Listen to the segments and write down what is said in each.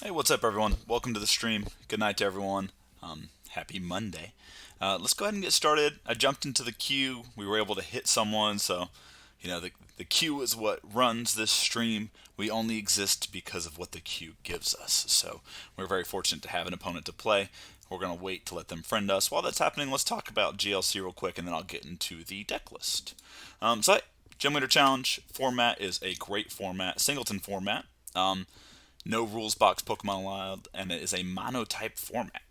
Hey, what's up, everyone? Welcome to the stream. Good night to everyone. Happy Monday. Let's go ahead and get started. I jumped into the queue. We were able to hit someone, so the queue is what runs this stream. We only exist because of what the queue gives us. So we're very fortunate to have an opponent to play. We're going to wait to let them friend us. While that's happening, let's talk about GLC real quick, and then I'll get into the deck list. Gym Leader Challenge format is a great format, singleton format. No rules box Pokemon allowed, and it is a monotype format.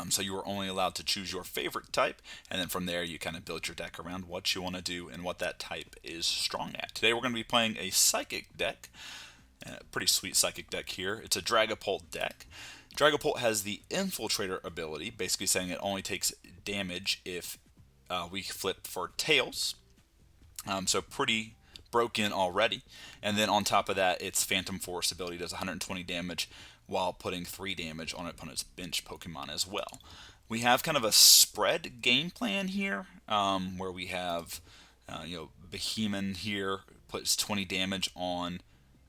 So you are only allowed to choose your favorite type, and then from there you kind of build your deck around what you want to do and what that type is strong at. Today we're going to be playing a Psychic deck. Pretty sweet Psychic deck here. It's a Dragapult deck. Dragapult has the Infiltrator ability, basically saying it only takes damage if we flip for tails. So pretty broken already. And then on top of that, its Phantom Force ability does 120 damage while putting 3 damage on an opponent's bench Pokemon as well. We have kind of a spread game plan here, where we have Beheeyem here puts 20 damage on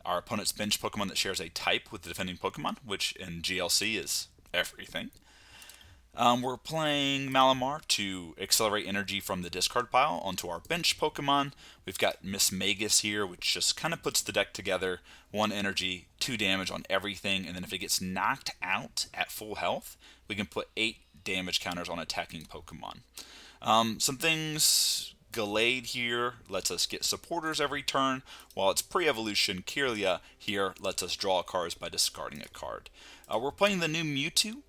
our opponent's bench Pokemon that shares a type with the defending Pokemon, which in GLC is everything. We're playing Malamar to accelerate energy from the discard pile onto our bench Pokemon. We've got Mismagius here, which just kind of puts the deck together. 1 energy, 2 damage on everything, and then if it gets knocked out at full health, we can put 8 damage counters on attacking Pokemon. Some things, Gallade here lets us get supporters every turn, while its pre-evolution Kirlia here lets us draw cards by discarding a card. We're playing the new Mewtwo,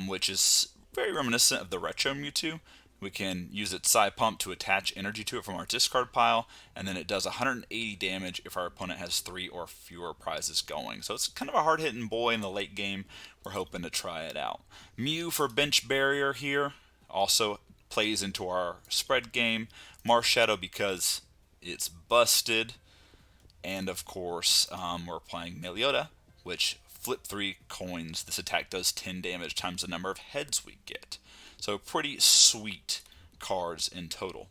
which is very reminiscent of the retro Mewtwo. We can use its Psy Pump to attach energy to it from our discard pile, and then it does 180 damage if our opponent has 3 or fewer prizes going. So it's kind of a hard-hitting boy in the late game. We're hoping to try it out. Mew for bench barrier here also plays into our spread game. Marshadow because it's busted. And of course, we're playing Meloetta, which flip 3 coins. This attack does 10 damage times the number of heads we get. So pretty sweet cards in total.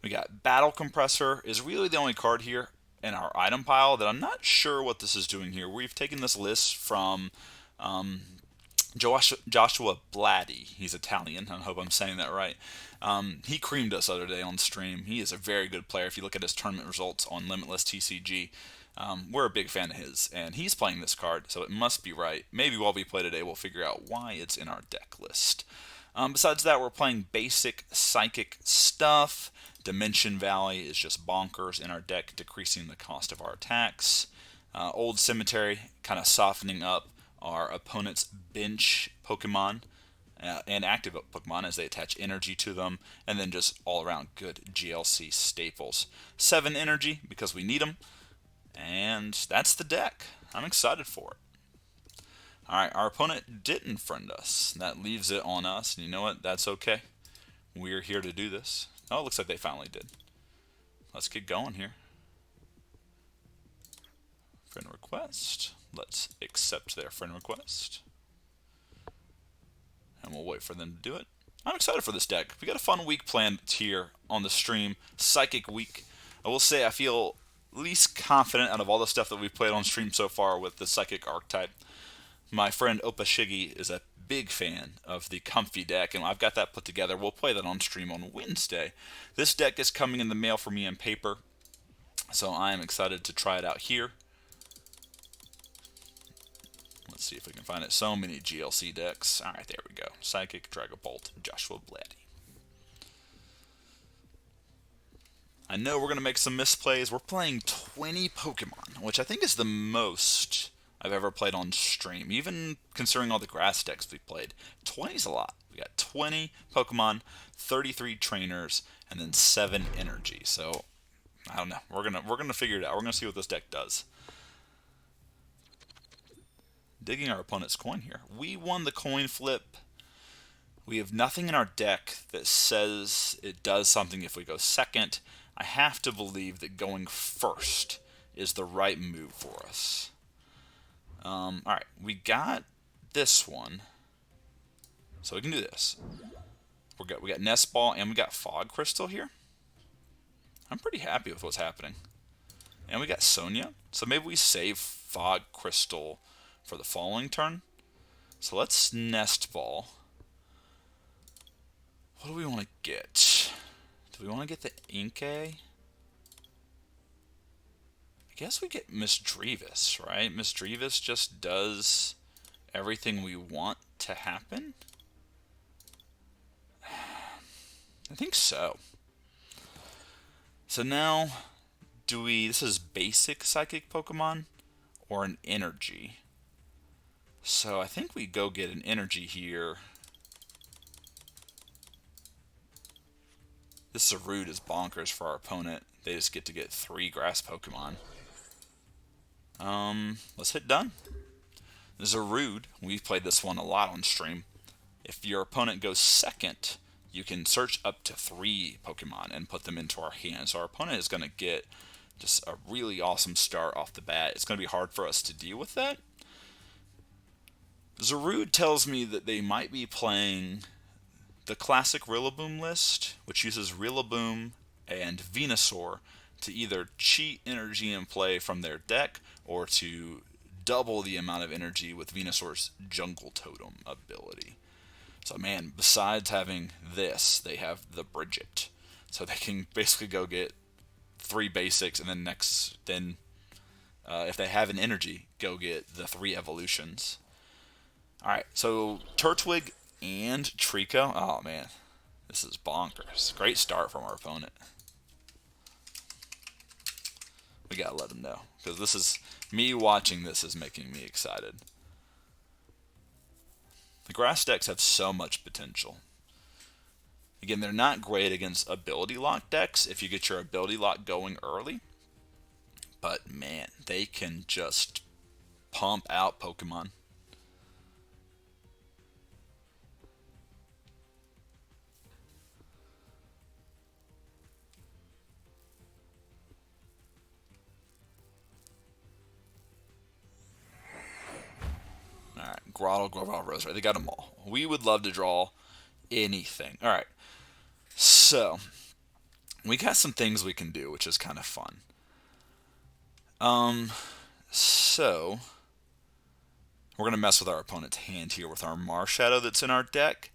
We got Battle Compressor is really the only card here in our item pile that I'm not sure what this is doing here. We've taken this list from Jeoshuabladi. He's Italian. I hope I'm saying that right. He creamed us the other day on stream. He is a very good player. If you look at his tournament results on Limitless TCG, we're a big fan of his, and he's playing this card, so it must be right. Maybe while we play today, we'll figure out why it's in our deck list. Besides that, we're playing basic Psychic stuff. Dimension Valley is just bonkers in our deck, decreasing the cost of our attacks. Old Cemetery, kind of softening up our opponent's bench Pokemon and active Pokemon as they attach energy to them, and then just all around good GLC staples. 7 energy because we need them. And that's the deck. I'm excited for it. Alright, our opponent didn't friend us. That leaves it on us. And you know what? That's okay. We're here to do this. Oh, it looks like they finally did. Let's get going here. Friend request. Let's accept their friend request. And we'll wait for them to do it. I'm excited for this deck. We got a fun week planned here on the stream. Psychic week. I will say I feel least confident out of all the stuff that we've played on stream so far with the Psychic archetype. My friend Opashigi is a big fan of the Comfy deck, and I've got that put together. We'll play that on stream on Wednesday. This deck is coming in the mail for me in paper, so I am excited to try it out here. Let's see if we can find it. So many GLC decks. Alright, there we go. Psychic, Dragapult, Jeoshuabladi. I know we're going to make some misplays. We're playing 20 Pokemon, which I think is the most I've ever played on stream. Even considering all the grass decks we've played, 20 is a lot. We got 20 Pokemon, 33 trainers, and then 7 energy. So I don't know. We're gonna figure it out. We're gonna see what this deck does. Digging our opponent's coin here. We won the coin flip. We have nothing in our deck that says it does something if we go second. I have to believe that going first is the right move for us. Alright, we got this one. So we can do this. We got Nest Ball and we got Fog Crystal here. I'm pretty happy with what's happening. And we got Sonia. So maybe we save Fog Crystal for the following turn. So let's Nest Ball. What do we want to get? Do we want to get the Inkay? I guess we get Misdreavus, right? Misdreavus just does everything we want to happen? I think so. So now, this is basic Psychic Pokemon or an Energy? So I think we go get an Energy here. This Zarude is bonkers for our opponent. They just get to get 3 Grass Pokemon. Let's hit done. Zarude, we've played this one a lot on stream. If your opponent goes second, you can search up to 3 Pokemon and put them into our hands. So our opponent is going to get just a really awesome start off the bat. It's going to be hard for us to deal with that. Zarude tells me that they might be playing the classic Rillaboom list, which uses Rillaboom and Venusaur to either cheat energy in play from their deck or to double the amount of energy with Venusaur's Jungle Totem ability. So man, besides having this, they have the Bridget. So they can basically go get 3 basics and then if they have an energy, go get the 3 evolutions. Alright, so Turtwig and Trico. Oh man, this is bonkers. Great start from our opponent. We gotta let them know, because this is me watching this is making me excited. The grass decks have so much potential. Again, they're not great against ability lock decks if you get your ability lock going early. But man, they can just pump out Pokemon. Alright, Grottle, Grovyle, Roserade. They got them all. We would love to draw anything. Alright, so we got some things we can do, which is kind of fun. So we're going to mess with our opponent's hand here with our Marshadow that's in our deck.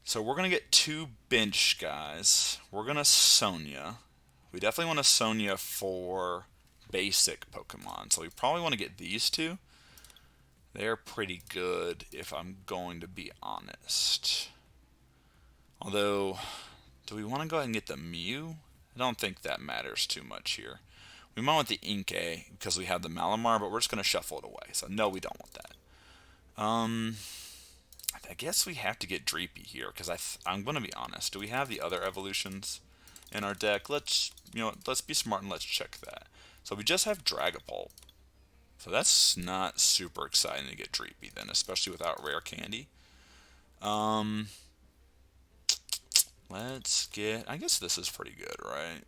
So we're going to get 2 bench guys. We're going to Sonia. We definitely want to Sonia for basic Pokemon. So we probably want to get these 2. They're pretty good if I'm going to be honest. Although, do we want to go ahead and get the Mew? I don't think that matters too much here. We might want the Inkay because we have the Malamar, but we're just going to shuffle it away. So no, we don't want that. I guess we have to get Dreepy here because I'm going to be honest. Do we have the other evolutions in our deck? Let's be smart and let's check that. So we just have Dragapult. So that's not super exciting to get Dreepy then, especially without rare candy. Let's get, I guess this is pretty good, right?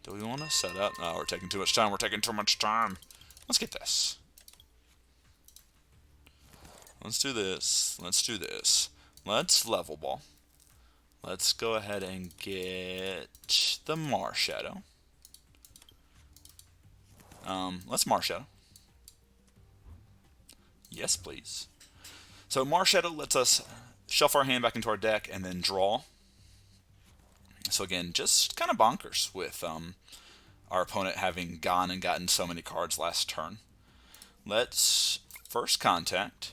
Do we want to set up? Oh, we're taking too much time. We're taking too much time. Let's get this. Let's do this. Let's do this. Let's level ball. Let's go ahead and get the Marshadow. Let's Marshadow. Yes, please. So Marshadow lets us shuffle our hand back into our deck and then draw. So again, just kind of bonkers with our opponent having gone and gotten so many cards last turn. Let's first contact,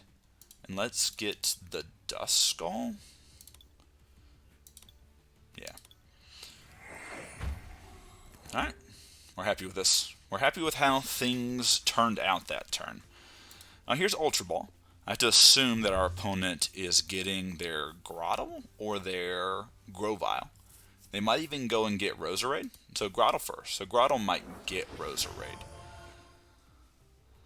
and let's get the Duskull. Yeah. Alright, we're happy with this. We're happy with how things turned out that turn. Now here's Ultra Ball. I have to assume that our opponent is getting their Grottle or their Grovyle. They might even go and get Roserade. So Grottle first. So Grottle might get Roserade.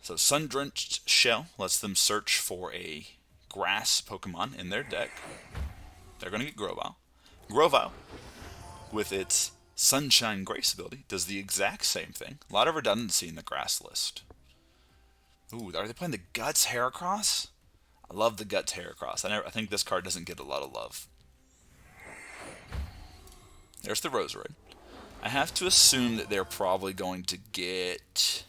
So Sun-Drenched Shell lets them search for a grass Pokemon in their deck. They're going to get Grovyle. Grovyle, with its Sunshine Grace ability, does the exact same thing. A lot of redundancy in the grass list. Ooh, are they playing the Guts Heracross? I love the Guts Heracross. I think this card doesn't get a lot of love. There's the Roserade. I have to assume that they're probably going to get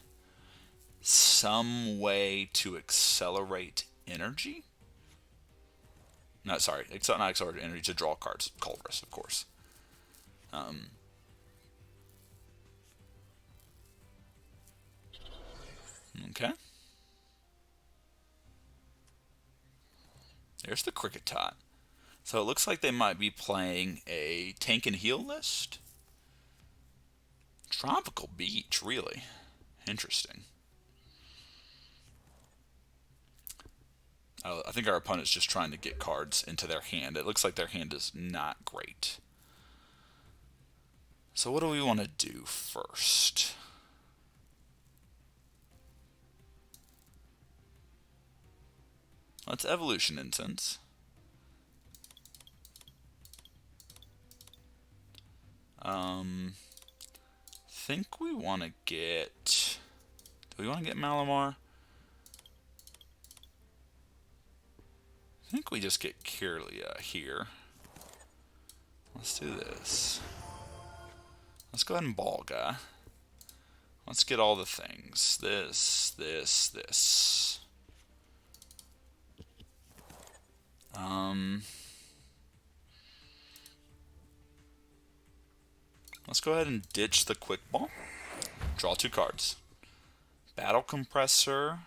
some way to accelerate energy. No, sorry, not accelerate energy, to draw cards. Culverus, of course. Okay. There's the Cricket Tot. So it looks like they might be playing a tank and heal list. Tropical Beach, really? Interesting. I think our opponent's just trying to get cards into their hand. It looks like their hand is not great. So what do we want to do first? Let's Evolution Incense. Think we want to get... Do we want to get Malamar? I think we just get Kirlia here. Let's do this. Let's go ahead and Ball Guy. Let's get all the things. This. Let's go ahead and ditch the Quick Ball. Draw 2 cards. Battle Compressor,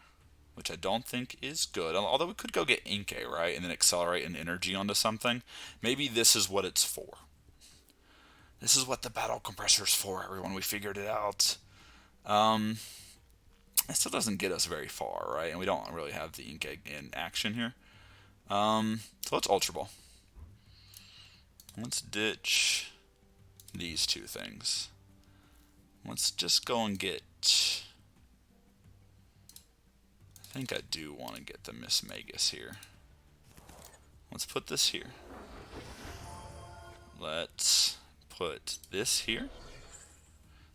which I don't think is good. Although we could go get Inkay, right? And then accelerate an energy onto something. Maybe this is what it's for. This is what the Battle Compressor is for, everyone. We figured it out. It still doesn't get us very far, right? And we don't really have the Inkay in action here. So let's Ultra Ball. Let's ditch these 2 things. Let's just go and get... I think I do want to get the Mismagius here. Let's put this here. Let's put this here.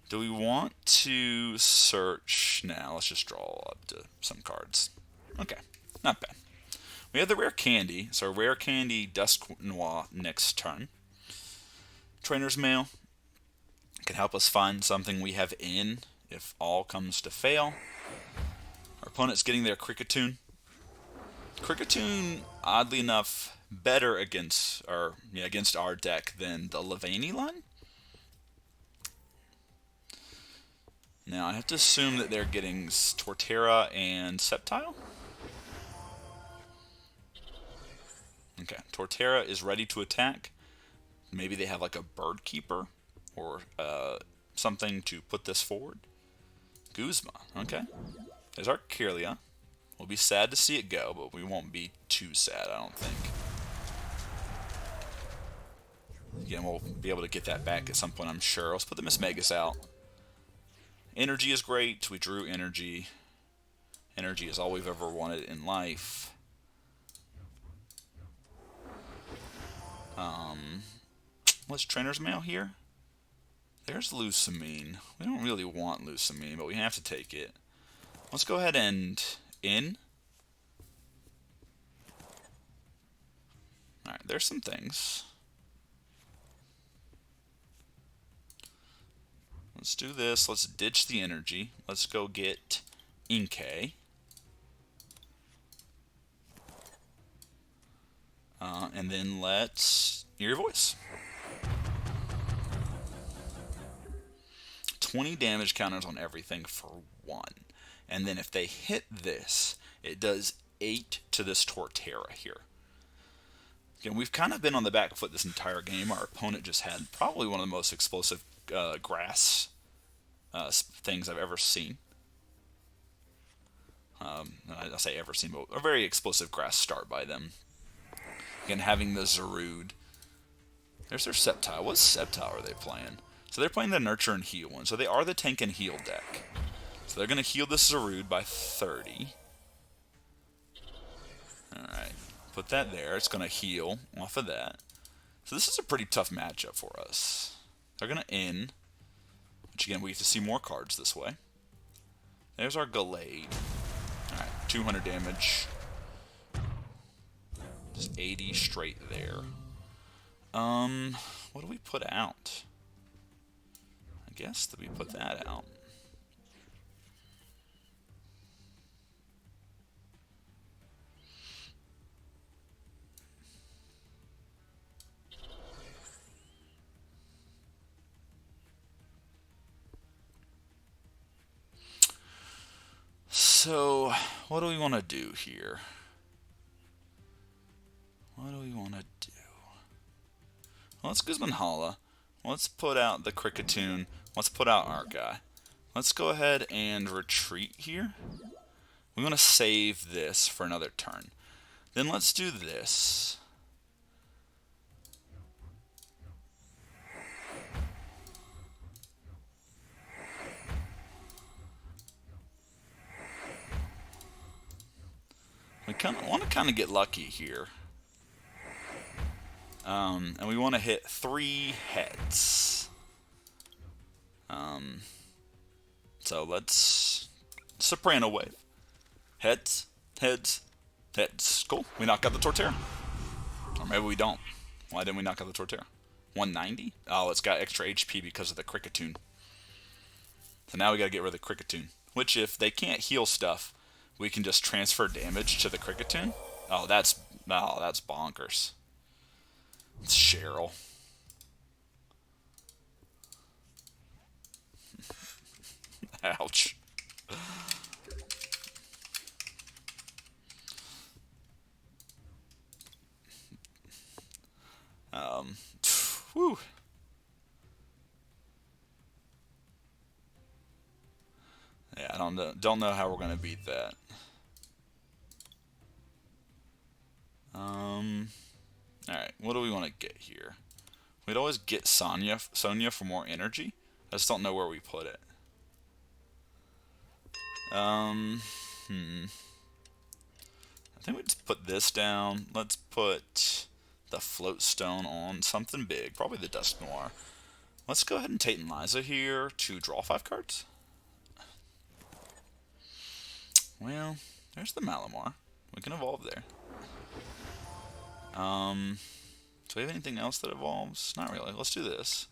Do we want to search now? Let's just draw up to some cards. Okay, not bad. We have the rare candy, so rare candy Dusknoir next turn. Trainer's Mail can help us find something we have in if all comes to fail. Our opponent's getting their Kricketune. Kricketune, oddly enough, better against our deck than the Levani line. Now I have to assume that they're getting Torterra and Sceptile. Okay, Torterra is ready to attack. Maybe they have like a Bird Keeper or something to put this forward. Guzma, okay. There's our Kirlia. We'll be sad to see it go, but we won't be too sad, I don't think. Again, we'll be able to get that back at some point, I'm sure. Let's put the Mismagius out. Energy is great. We drew energy. Energy is all we've ever wanted in life. Let's Trainer's Mail here. There's Lusamine. We don't really want Lusamine, but we have to take it. Let's go ahead and in. Alright, there's some things. Let's do this. Let's ditch the energy. Let's go get Inkay. And then let's hear your voice. 20 damage counters on everything for 1. And then if they hit this, it does 8 to this Torterra here. Again, we've kind of been on the back foot this entire game. Our opponent just had probably one of the most explosive grass things I've ever seen. I say ever seen, but a very explosive grass start by them. Again, having the Zarude. There's their Sceptile. What Sceptile are they playing? So they're playing the Nurture and Heal one. So they are the Tank and Heal deck. So they're going to heal this Zarude by 30. Alright. Put that there. It's going to heal off of that. So this is a pretty tough matchup for us. They're going to in. Which again, we get to see more cards this way. There's our Gallade. Alright. 200 damage. Just 80 straight there. What do we put out? I guess that we put that out. So what do we want to do here? What do we want to do? Well, let's Guzman Hala. Let's put out the Kricketune. Let's put out our guy. Let's go ahead and retreat here. We want to save this for another turn. Then let's do this. We want to get lucky here. And we want to hit 3 heads. So let's Soprano Wave. Heads, heads, heads. Cool. We knock out the Torterra. Or maybe we don't. Why didn't we knock out the Torterra? 190? Oh, it's got extra HP because of the Kricketune. So now we gotta get rid of the Kricketune. Which, if they can't heal stuff, we can just transfer damage to the Kricketune. Oh, that's bonkers. It's Cheryl. Ouch. Whew. Yeah, I don't know how we're gonna beat that. Alright, what do we want to get here? We'd always get Sonya for more energy. I just don't know where we put it. I think we just put this down. Let's put the Float Stone on something big, probably the Dusknoir. Let's go ahead and Tate Liza here to draw 5 cards. Well, there's the Malamar. We can evolve there. Do we have anything else that evolves? Not really. Let's do this.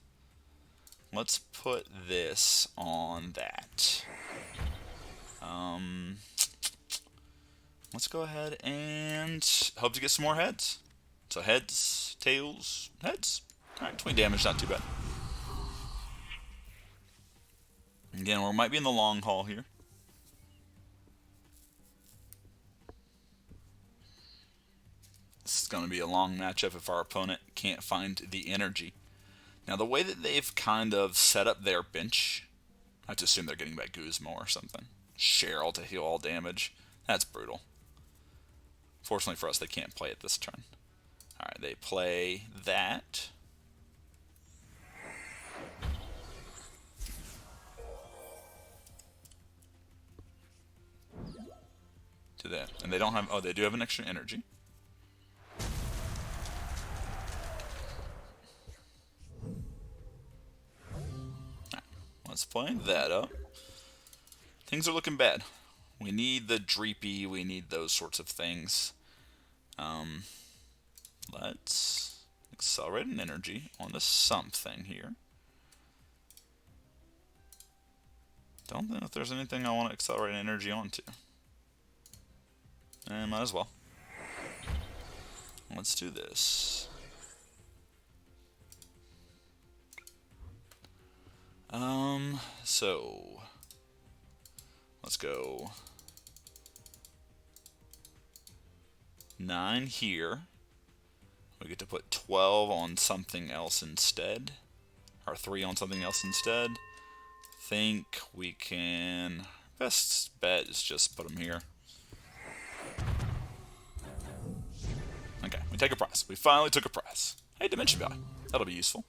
Let's put this on that. Let's go ahead and hope to get some more heads. So heads, tails, heads. Alright, 20 damage, not too bad. Again, we might be in the long haul here. This is going to be a long matchup if our opponent can't find the energy. Now, the way that they've kind of set up their bench, I have to assume they're getting back Guzma or something. Cheryl to heal all damage. That's brutal. Fortunately for us, they can't play it this turn. Alright, they play that. To that. And they don't have... Oh, they do have an extra energy. Let's play that up. Things are looking bad. We need the Dreepy, we need those sorts of things. Let's accelerate an energy on the something here. Don't know if there's anything I want to accelerate energy onto. Might as well. Let's do this. So let's go 9 here. We get to put 12 on something else instead, or 3 on something else instead. Think we can. Best bet is just put them here. Okay, we take a prize. We finally took a prize. Hey, Dimension Value. That'll be useful.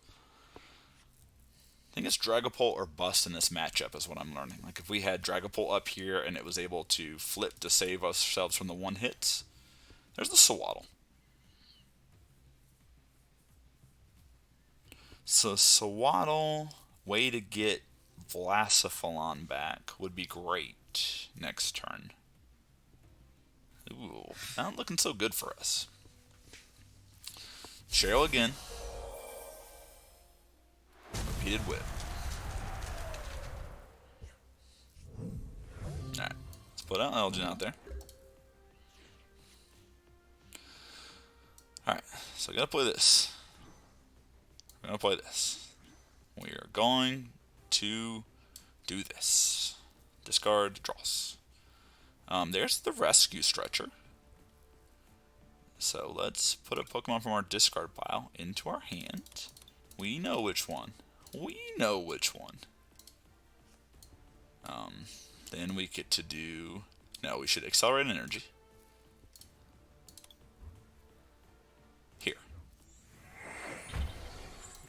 I think it's Dragapult or bust in this matchup is what I'm learning. Like if we had Dragapult up here and it was able to flip to save ourselves from the 1-hits. There's the Sewaddle. So Sewaddle, way to get Blacephalon back would be great next turn. Ooh, not looking so good for us. Cheryl again. Repeated whip. Alright, let's put out Elgyem out there. Alright, so I gotta play this. We're gonna play this. We are going to do this. Discard, draws. There's the Rescue Stretcher. So let's put a Pokemon from our discard pile into our hand. We know which one. We know which one. Then we get to do... No, we should accelerate energy. Here.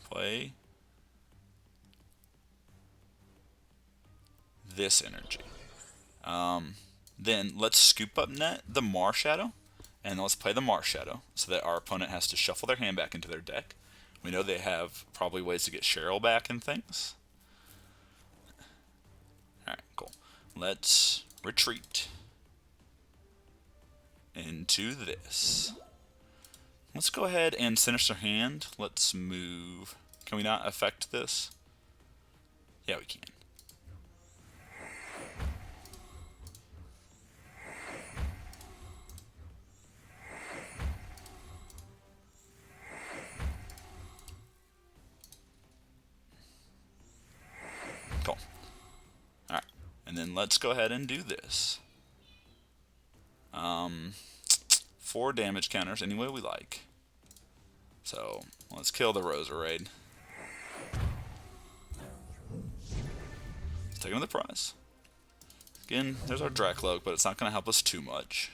Play this energy. Then let's scoop up the Marshadow, and let's play the Marshadow so that our opponent has to shuffle their hand back into their deck. We know they have probably ways to get Cheryl back and things. Alright, cool. Let's retreat into this. Let's go ahead and finish their hand. Let's move. Can we not affect this? Yeah, we can. Cool. Alright, and then let's go ahead and do this. 4 damage counters any way we like. So, let's kill the Roserade. Let's take another prize. Again, there's our Drakloak, but it's not going to help us too much.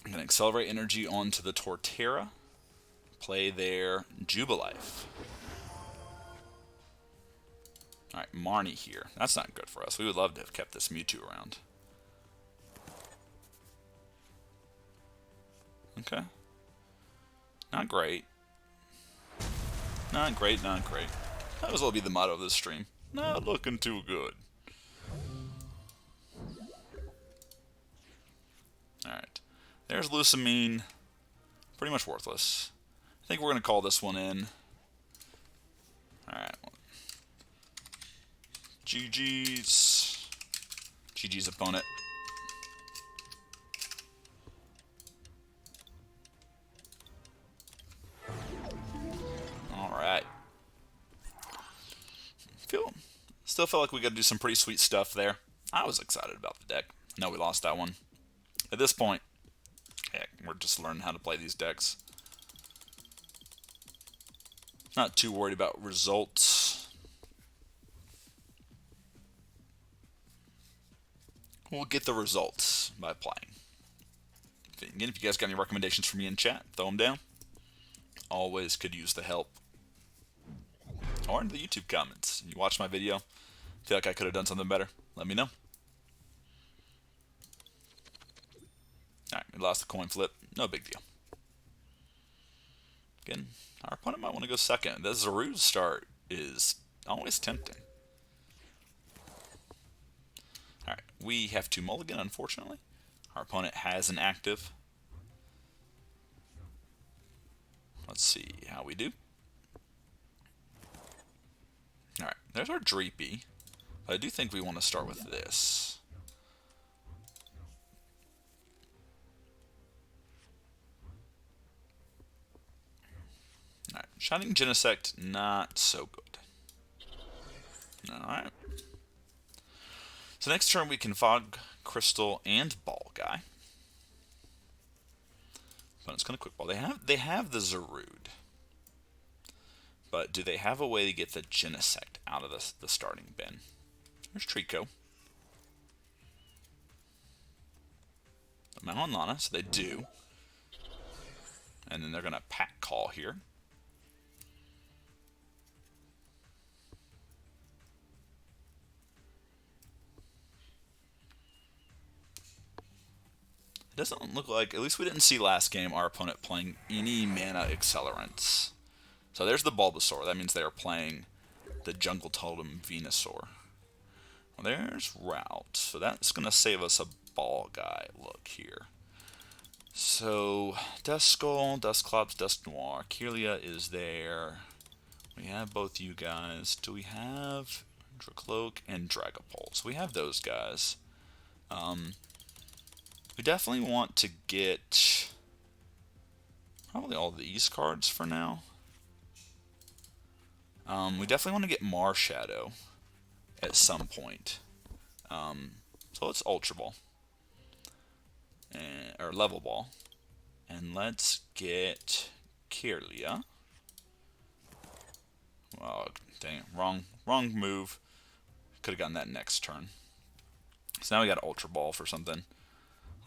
I'm going to accelerate energy onto the Torterra. Play their Jubilife. Alright, Marnie here. That's not good for us. We would love to have kept this Mewtwo around. Okay. Not great. Not great, not great. That was will be the motto of this stream. Not looking too good. Alright. There's Lusamine. Pretty much worthless. I think we're going to call this one in. Alright. GG's. GG's opponent. Alright. Still feel like we got to do some pretty sweet stuff there. I was excited about the deck. I know we lost that one. At this point, heck, we're just learning how to play these decks. Not too worried about results. We'll get the results by playing. Again, if you guys got any recommendations for me in chat, throw them down. Always could use the help. Or in the YouTube comments. You watch my video, feel like I could have done something better, let me know. Alright, we lost the coin flip. No big deal. Again, our opponent might want to go second. The Zarude start is always tempting. Alright, we have to mulligan, unfortunately. Our opponent has an active. Let's see how we do. Alright, there's our Dreepy. But I do think we want to start with this. Alright, Shining Genesect, not so good. Alright. So next turn we can Fog, Crystal, and Ball Guy. But it's going to quick ball. They have the Zarude. But do they have a way to get the Genesect out of the starting bin? There's Trico. Now on Lana, so they do. And then they're going to pack call here. It doesn't look like, at least we didn't see last game, our opponent playing any mana accelerants. So there's the Bulbasaur. That means they are playing the Jungle Totem Venusaur. Well, there's Ralts. So that's going to save us a Ball Guy look here. So Duskull, Dusclops, Dusknoir. Kirlia is there. We have both you guys. Do we have Drakloak and Dragapult? So we have those guys. We definitely want to get probably all these cards for now. We definitely want to get Marshadow. at some point. So let's Ultra Ball. Or Level Ball. And let's get Kirlia. Oh, dang it. Wrong move. Could have gotten that next turn. So now we got Ultra Ball for something.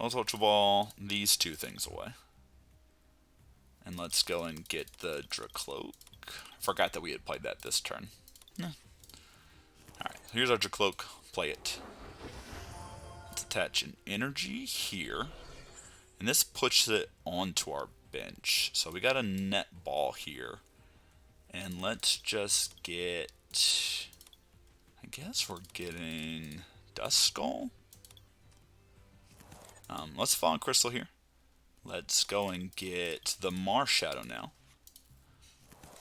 Let's Ultra Ball these two things away. And let's go and get the Drakloak. Forgot that we had played that this turn. Alright, here's our Drakloak. Play it. Let's attach an energy here. And this puts it onto our bench. So we got a net ball here. And let's just get... I guess we're getting Duskull. Let's Fallen Crystal here. Let's go and get the Marshadow now.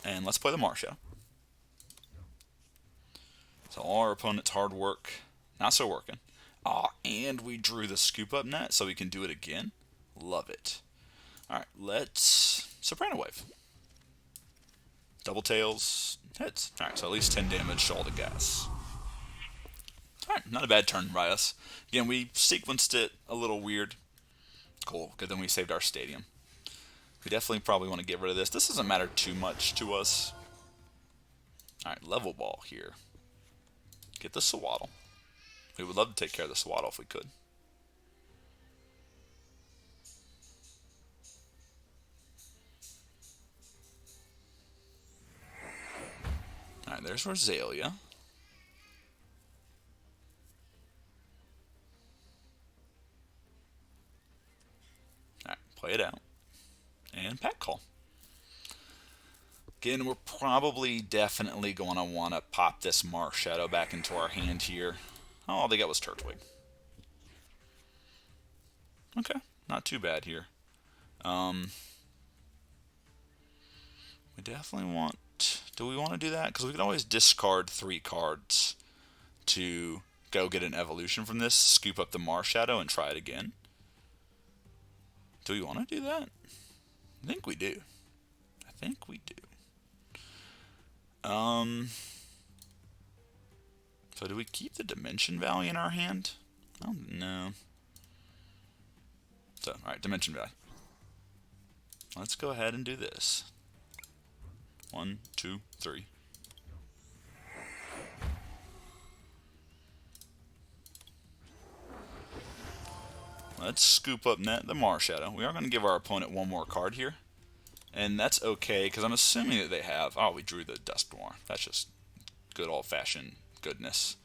And let's play the Marshadow. So all our opponent's hard work, not so working. And we drew the Scoop Up net, so we can do it again. Love it. Alright, let's Soprano Wave. Double Tails, hits. Alright, so at least 10 damage to all the gas. Alright, not a bad turn by us. Again, we sequenced it a little weird. Cool, because then we saved our stadium. We definitely probably want to get rid of this. This doesn't matter too much to us. Alright, Level Ball here. Get the Swaddle. We would love to take care of the Swaddle if we could. Alright, there's Rosalia. Alright, play it out. And Pack Call. Again, we're probably definitely going to want to pop this Marshadow back into our hand here. Oh, all they got was Turtwig. Okay, not too bad here. We definitely want... Do we want to do that? Because we can always discard 3 cards to go get an evolution from this, scoop up the Marshadow, and try it again. Do we want to do that? I think we do. I think we do. So do we keep the Dimension Valley in our hand? Oh, no. So, alright, Dimension Valley. Let's go ahead and do this. 1, 2, 3. Let's scoop up net the Marshadow. We are going to give our opponent 1 more card here. And that's okay, because I'm assuming that they have... Oh, we drew the Dusknoir. That's just good old-fashioned goodness.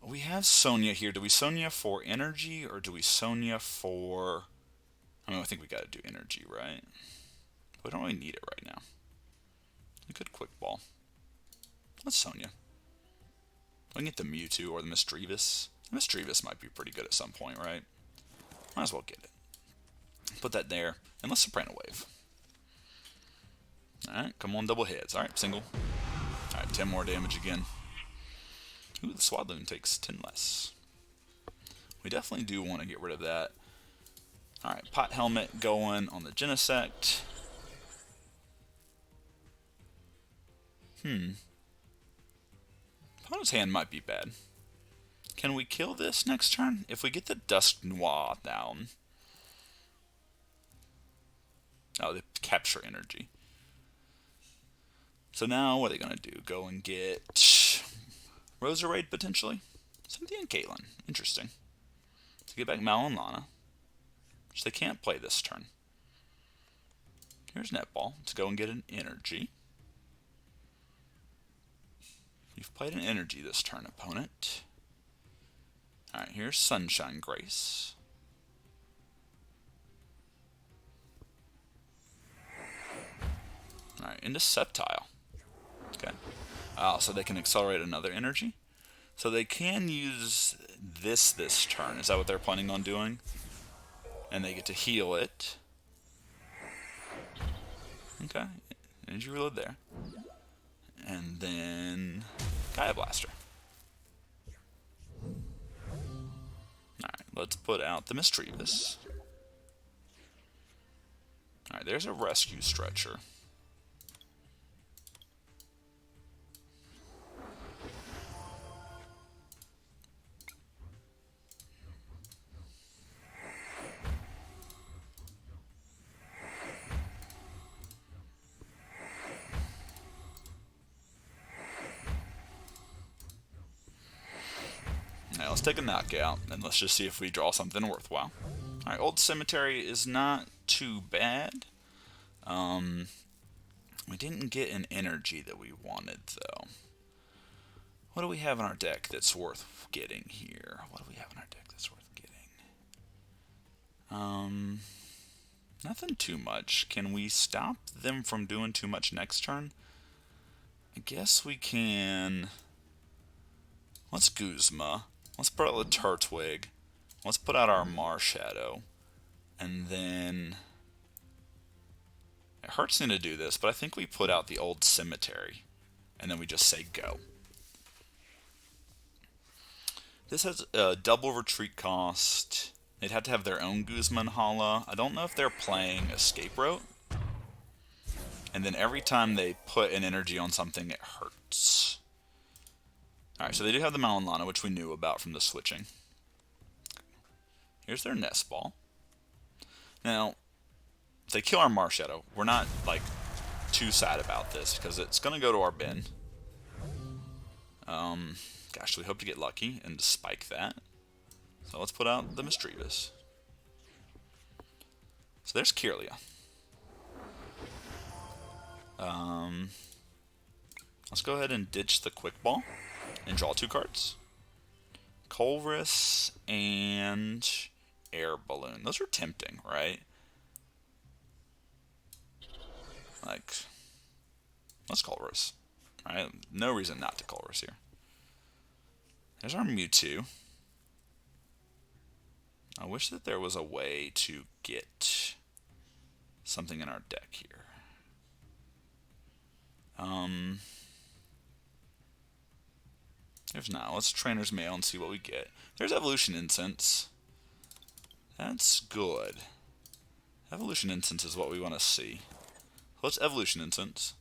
We have Sonia here. Do we Sonia for energy, or do we Sonia for... I mean, I think we got to do energy, right? We don't really need it right now. We could Quick Ball. Let's Sonia. We can get the Mewtwo or the Misdreavus. The Misdreavus might be pretty good at some point, right? Might as well get it. Put that there, and let's Soprano Wave. Alright, come on, double hits. Alright, single. Alright, 10 more damage again. Ooh, the Swadloon takes 10 less. We definitely do want to get rid of that. Alright, Pot Helmet going on the Genesect. Opponent's hand might be bad. Can we kill this next turn? If we get the Dusknoir down. Oh, they capture energy. So now, what are they going to do? Go and get Roserade, potentially? Cynthia and Caitlin. Interesting. To get back Mal and Lana. Which they can't play this turn. Here's Netball. To go and get an energy. You've played an energy this turn, opponent. Alright, here's Sunshine Grace. Alright, into Sceptile. Okay. So they can accelerate another energy. So they can use this turn. Is that what they're planning on doing? And they get to heal it. Okay. Energy reload there. And then Gaia Blaster. Alright, let's put out the Misdreavus. Alright, there's a Rescue Stretcher. take a knockout, and let's just see if we draw something worthwhile. Alright, Old Cemetery is not too bad. We didn't get an energy that we wanted, though. What do we have in our deck that's worth getting here? What do we have in our deck that's worth getting? Nothing too much. Can we stop them from doing too much next turn? I guess we can. Let's Guzma. Let's put out the Turtwig. Let's put out our Marshadow. And then it hurts me to do this, but I think we put out the Old Cemetery. And then we just say go. This has a double retreat cost. They'd have to have their own Guzman Hala. I don't know if they're playing Escape Route. And then every time they put an energy on something, it hurts. Alright, so they do have the Malamar, which we knew about from the switching. Here's their Nest Ball. Now, if they kill our Marshadow, we're not, like, too sad about this, because it's going to go to our bin. Gosh, we hope to get lucky and spike that. So let's put out the Misdreavus. So there's Kirlia. Let's go ahead and ditch the Quick Ball and draw 2 cards. Colress and Air Balloon. Those are tempting, right? Like, let's Colress. Alright, no reason not to Colress here. There's our Mewtwo. I wish that there was a way to get something in our deck here. There's not. Let's Trainer's Mail and see what we get. There's Evolution Incense. That's good. Evolution Incense is what we want to see. Let's Evolution Incense.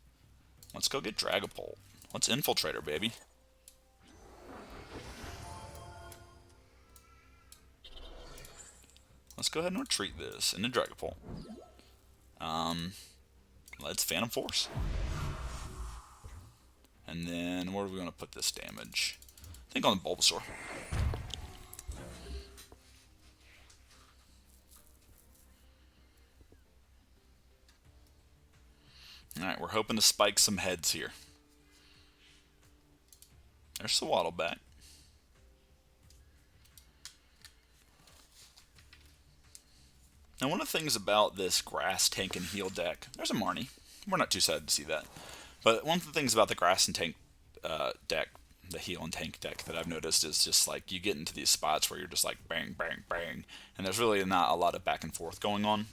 Let's go get Dragapult. Let's Infiltrator, baby. Let's go ahead and retreat this into Dragapult. Let's Phantom Force. And then where are we going to put this damage? I think on the Bulbasaur. Alright, we're hoping to spike some heads here. There's the Waddleback. Now, one of the things about this Grass, Tank, and Heal deck, there's a Marnie. We're not too sad to see that. But one of the things about the Grass and Tank deck, the Heal and Tank deck that I've noticed is just like you get into these spots where you're just like bang, bang, bang. And there's really not a lot of back and forth going on.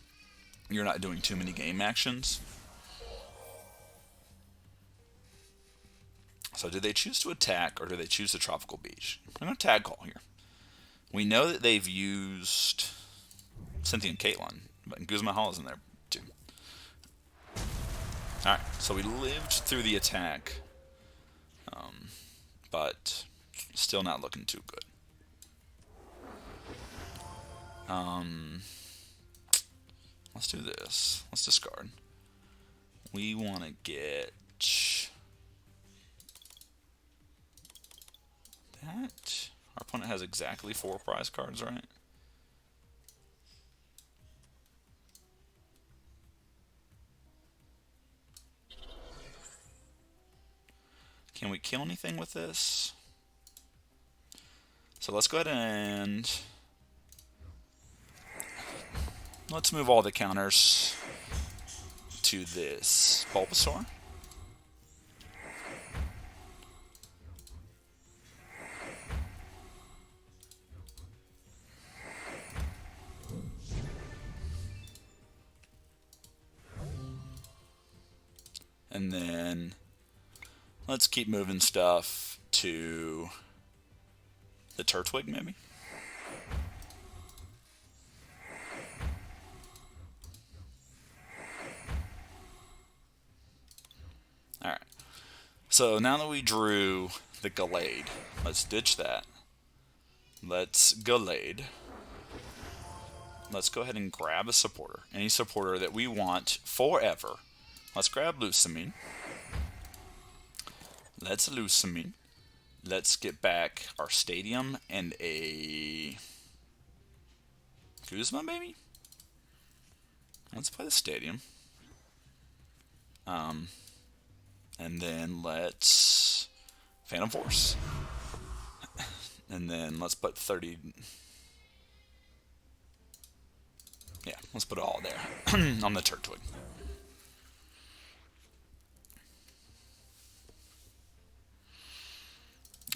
You're not doing too many game actions. So do they choose to attack or do they choose the Tropical Beach? I'm going to tag call here. We know that they've used Cynthia and Caitlin, but Guzma Hall is in there too. Alright, so we lived through the attack, but still not looking too good. Let's do this. Let's discard. We want to get that. Our opponent has exactly 4 prize cards, right? Can we kill anything with this? So let's go ahead and let's move all the counters to this Bulbasaur. And then let's keep moving stuff to the Turtwig, maybe? Alright. So now that we drew the Gallade, let's ditch that. Let's Gallade. Let's go ahead and grab a supporter. Any supporter that we want forever. Let's grab Lusamine. Let's Lusamine. let's get back our stadium and a Kuzma, maybe? Let's play the stadium. And then let's Phantom Force. And then let's put 30. Yeah, let's put it all there on the Turtwig.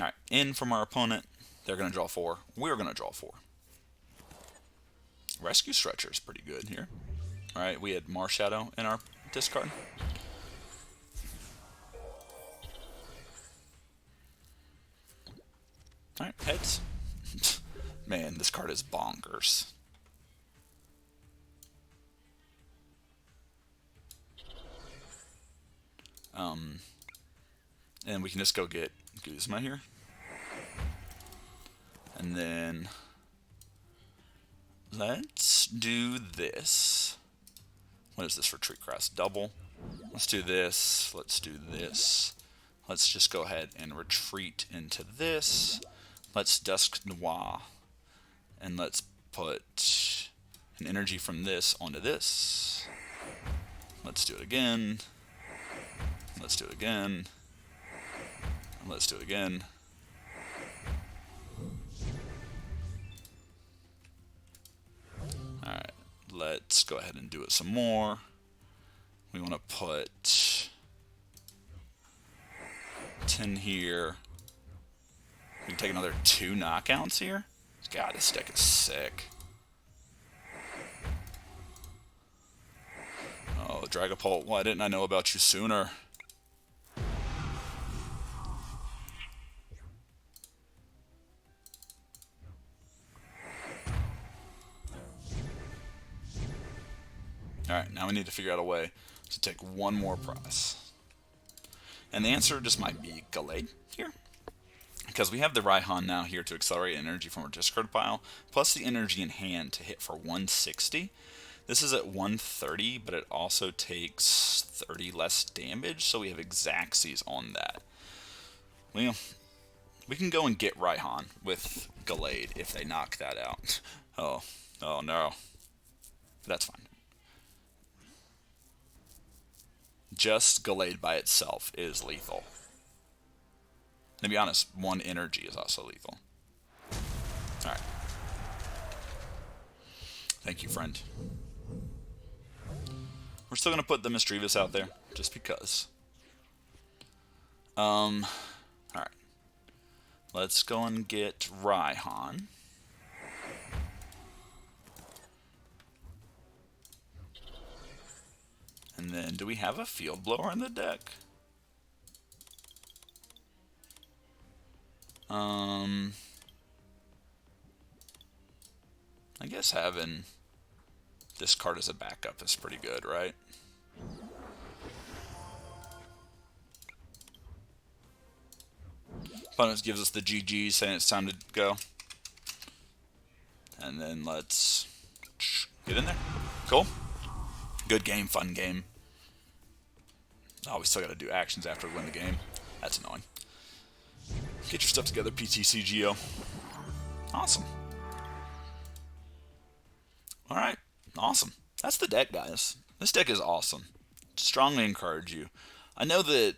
Alright, in from our opponent. They're going to draw 4. We're going to draw 4. Rescue Stretcher is pretty good here. Alright, we had Marshadow in our discard. Alright, heads. Man, this card is bonkers. And we can just go get Guzma here. And then let's do this. What is this Retreat Crest? Double. Let's do this. Let's do this. Let's just go ahead and retreat into this. Let's Dusknoir. And let's put an energy from this onto this. Let's do it again. Let's do it again. Let's do it again. Alright, let's go ahead and do it some more. We want to put 10 here. We can take another 2 knockouts here. God, this deck is sick. Oh, Dragapult, why didn't I know about you sooner? Alright, now we need to figure out a way to take one more prize. And the answer just might be Gallade here. Because we have the Raihan now here to accelerate energy from our discard pile, plus the energy in hand to hit for 160. This is at 130, but it also takes 30 less damage, so we have Exacxies on that. Well, we can go and get Raihan with Gallade if they knock that out. Oh no. That's fine. Just Gallade by itself is lethal. To be honest, 1 energy is also lethal. Alright. Thank you, friend. We're still going to put the Misdreavus out there, just because. Alright. Let's go and get Raihan. And then, do we have a Field Blower in the deck? I guess having this card as a backup is pretty good, right? Opponent gives us the GG saying it's time to go. And then let's get in there. Cool. Good game, fun game. Oh, we still got to do actions after we win the game. That's annoying. Get your stuff together, PTCGO. Awesome. Alright, awesome. That's the deck, guys. This deck is awesome. Strongly encourage you. I know that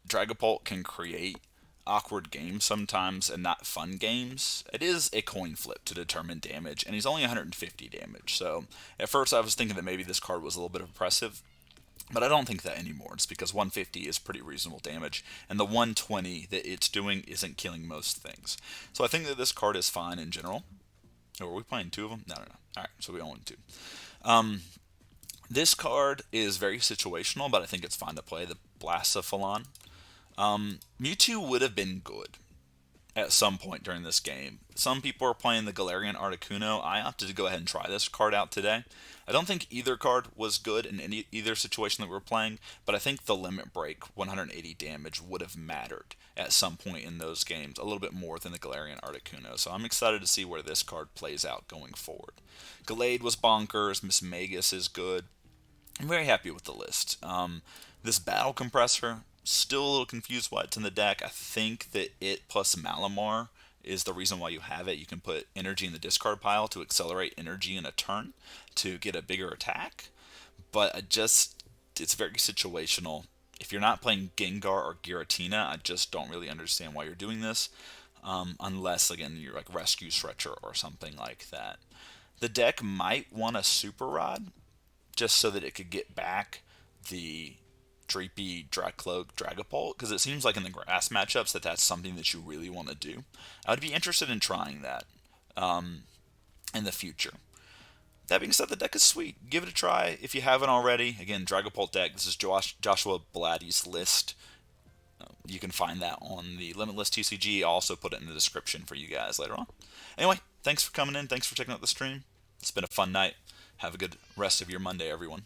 Dragapult can create awkward games sometimes and not fun games. It is a coin flip to determine damage, and he's only 150 damage. So at first I was thinking that maybe this card was a little bit oppressive, but I don't think that anymore. It's because 150 is pretty reasonable damage, and the 120 that it's doing isn't killing most things. So I think that this card is fine in general. Oh, are we playing 2 of them? No. Alright, so we own 2. This card is very situational, but I think it's fine to play. The Blacephalon. Mewtwo would have been good at some point during this game. Some people are playing the Galarian Articuno. I opted to go ahead and try this card out today. I don't think either card was good in either situation that we were playing, but I think the Limit Break 180 damage would have mattered at some point in those games, a little bit more than the Galarian Articuno. So I'm excited to see where this card plays out going forward. Gallade was bonkers. Mismagius is good. I'm very happy with the list. This Battle Compressor, still a little confused why it's in the deck. I think that it plus Malamar is the reason why you have it. You can put energy in the discard pile to accelerate energy in a turn to get a bigger attack. But it's very situational. If you're not playing Gengar or Giratina, I just don't really understand why you're doing this. Unless, again, you're like Rescue Stretcher or something like that. The deck might want a Super Rod, just so that it could get back the Dreepy Drakloak Dragapult, because it seems like in the grass matchups that's something that you really want to do. I would be interested in trying that in the future. That being said, the deck is sweet. Give it a try if you haven't already. Again, Dragapult deck. This is Jeoshuabladi's list. You can find that on the Limitless TCG. I'll also put it in the description for you guys later on. Anyway, thanks for coming in. Thanks for checking out the stream. It's been a fun night. Have a good rest of your Monday, everyone.